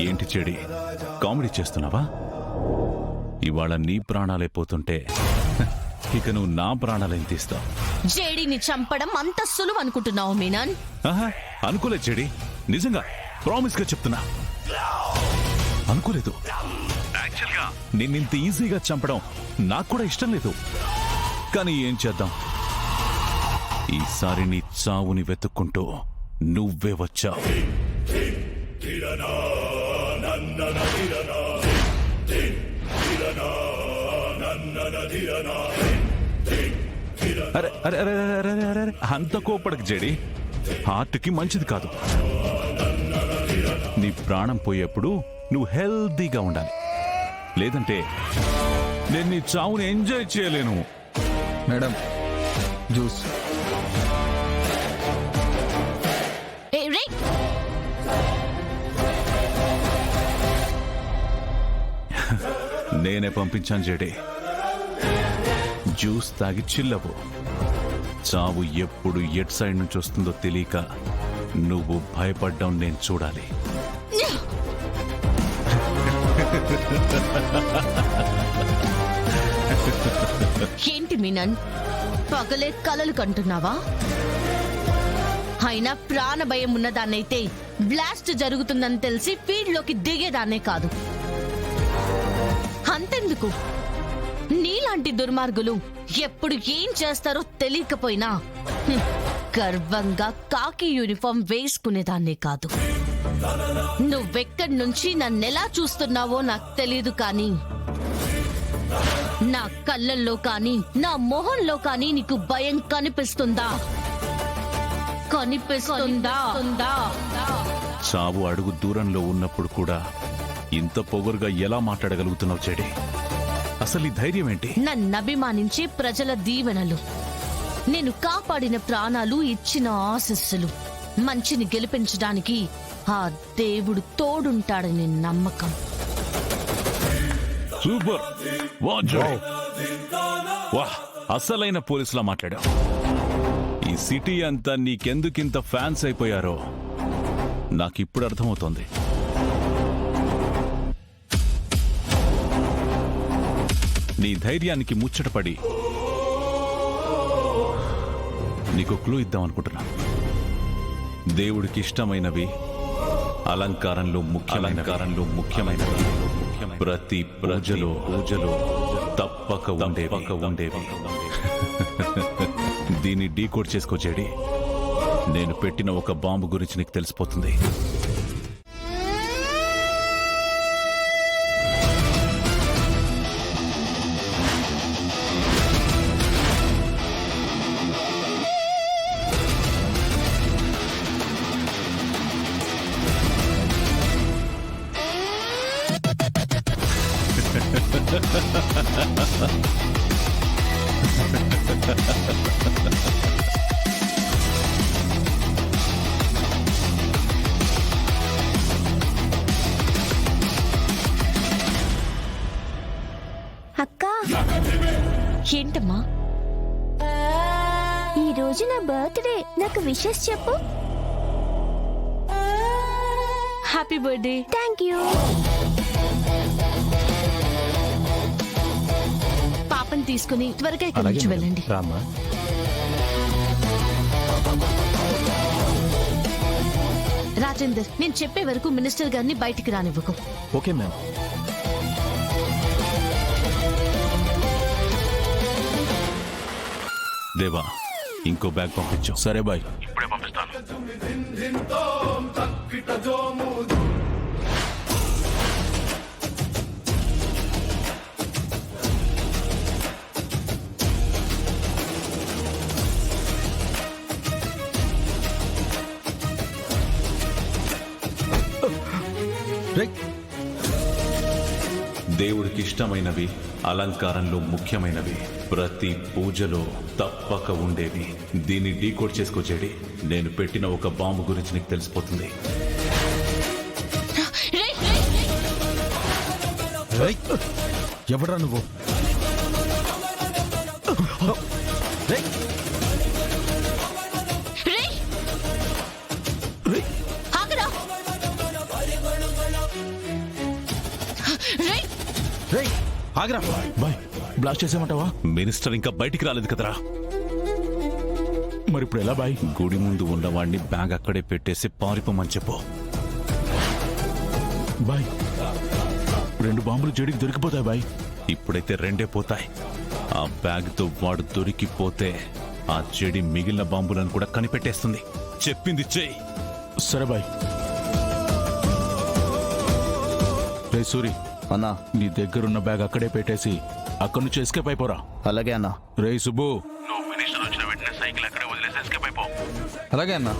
ఏంటి చెడి, కామెడీ చేస్తున్నావా? ఇవాళ నీ ప్రాణాలే పోతుంటే ఇక నువ్వు నా ప్రాణాలేం తీస్తావు? జేడీని చంపడం అంత సులువు అనుకుంటున్నావు మీనన్? అనుకోలేదు చెడి, నిజంగా ప్రామిస్ గా చెప్తున్నా అనుకోలేదు. యాక్చువల్గా నిన్నింత ఈజీగా చంపడం నాకు కూడా ఇష్టం లేదు. కానీ ఏం చేద్దాం, ఈసారి నీ చావుని వెతుక్కుంటూ నువ్వే వచ్చావు. అరే అరే అరే అరే అరే అరే, అంత కోపడకు జేడి, హార్ట్కి మంచిది కాదు. నీ ప్రాణం పోయేప్పుడు నువ్వు హెల్తీగా ఉండాలి, లేదంటే నేను నీ చావుని ఎంజాయ్ చేయలేను. Madam juice. నేనే పంపించాను జేడి, జ్యూస్ తాగి చిల్లవు. చావు ఎప్పుడు ఎట్ సైడ్ నుంచి వస్తుందో తెలియక నువ్వు భయపడ్డం నేను చూడాలి. ఏంటి మీనన్, పగలే కలలు కంటున్నావా? అయినా ప్రాణ భయం ఉన్నదాన్నైతే బ్లాస్ట్ జరుగుతుందని తెలిసి ఫీల్డ్ లోకి దిగేదాన్నే కాదు. అంతెందుకు, నీలాంటి దుర్మార్గులు ఎప్పుడు ఏం చేస్తారో తెలియకపోయినా గర్వంగా కాకి యూనిఫామ్ వేసుకునేదాన్నే కాదు. నువ్వెక్కడి నుంచి నన్నెలా చూస్తున్నావో నాకు తెలీదు, కానీ నా కళ్ళల్లో కానీ నా మొహంలో కానీ నీకు భయం కనిపిస్తుందా? కనిపిస్తుందా? చావు అడుగు దూరంలో ఉన్నప్పుడు కూడా ఇంత పొగరుగా ఎలా మాట్లాడగలుగుతున్నావు చెడి? అసలు ఈ ధైర్యం ఏంటి? నన్ను అభిమానించే ప్రజల దీవెనలు, నేను కాపాడిన ప్రాణాలు, ఇచ్చిన ఆశీస్సులు, మంచిని గెలిపించడానికి ఆ దేవుడు తోడుంటాడని నమ్మకం. సూపర్, వాహ్, అసలైన పోలీసులా మాట్లాడావు. ఈ సిటీ అంతా నీకెందుకింత ఫ్యాన్స్ అయిపోయారో నాకిప్పుడు అర్థమవుతోంది. నీ ధైర్యానికి ముచ్చటపడి నీకు క్లూ ఇద్దాం అనుకుంటున్నా. దేవుడికి ఇష్టమైనవి, అలంకారంలో ముఖ్యమైనవి, ప్రతి పూజలో తప్పక ఉండేవి. దీన్ని డీకోడ్ చేసుకో జేడి. నేను పెట్టిన ఒక బాంబు గురించి నీకు తెలిసిపోతుంది. అక్కా, ఏంటమ్మా? ఈ రోజు నా బర్త్డే, నాకు విషెస్ చెప్పు. Happy birthday. Thank you. పాపని తీసుకుని త్వరగా ఇక్కడి నుంచి వెళ్ళండి. రాజేందర్, నేను చెప్పే వరకు మినిస్టర్ గారిని బయటికి రానివ్వకు. Okay ma'am. దేవా, ఇంకో బ్యాగ్ పంపించు. సరే బాయ్. ఇప్పుడే పంపిస్తాను. దేవుడికి ఇష్టమైనవి, అలంకారంలో ముఖ్యమైనవి, ప్రతి పూజలో తప్పక ఉండేవి. దీన్ని డీకోడ్ చేసుకో చెడి. నేను పెట్టిన ఒక బాంబు గురించి నీకు తెలిసిపోతుంది. ఎవడ్రా నువ్వు? ఆగరా బాయ్, బ్లాస్ట్ చేసేమంటావా? మినిస్టర్ ఇంకా బయటికి రాలేదు కదరా. మరి ఇప్పుడు ఎలా బాయ్? గుడి ముందు ఉన్నవాడిని బ్యాగ్ అక్కడే పెట్టేసి పారిపోమని చెప్పు. బాయ్ 2 బాంబులు జడికి దొరికిపోతాయి బాయ్. ఇప్పుడైతే 2 పోతాయి. ఆ బ్యాగ్తో వాడు దొరికిపోతే ఆ చెడి మిగిలిన బాంబులను కూడా కనిపెట్టేస్తుంది. చెప్పింది చెయ్యి. సరే బాయ్. రే సూరి అన్నా నీ దగ్గరున్న బ్యాగ్ అక్కడే పెట్టేసి అక్కడి నుంచి ఎస్కేప్ అయిపోరా. అలాగే అన్నా. రే సుబ్బు, నువ్వు మినిస్టర్ వచ్చిన వెంటనే సైకిల్ అక్కడే వదిలేసి ఎస్కేప్ అయిపో. అలాగే అన్నా.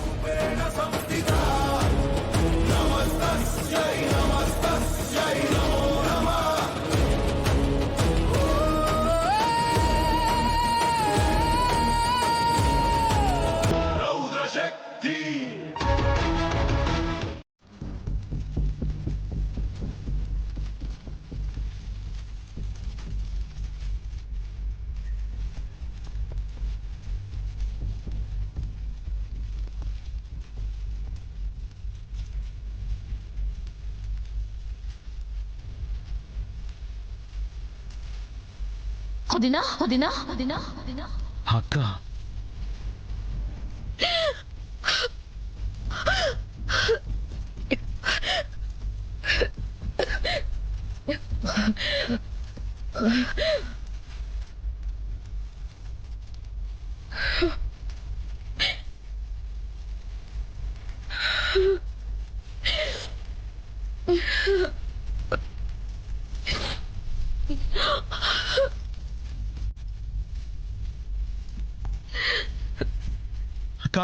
వదినా వదినా వదినా వదినా అక్క అక్క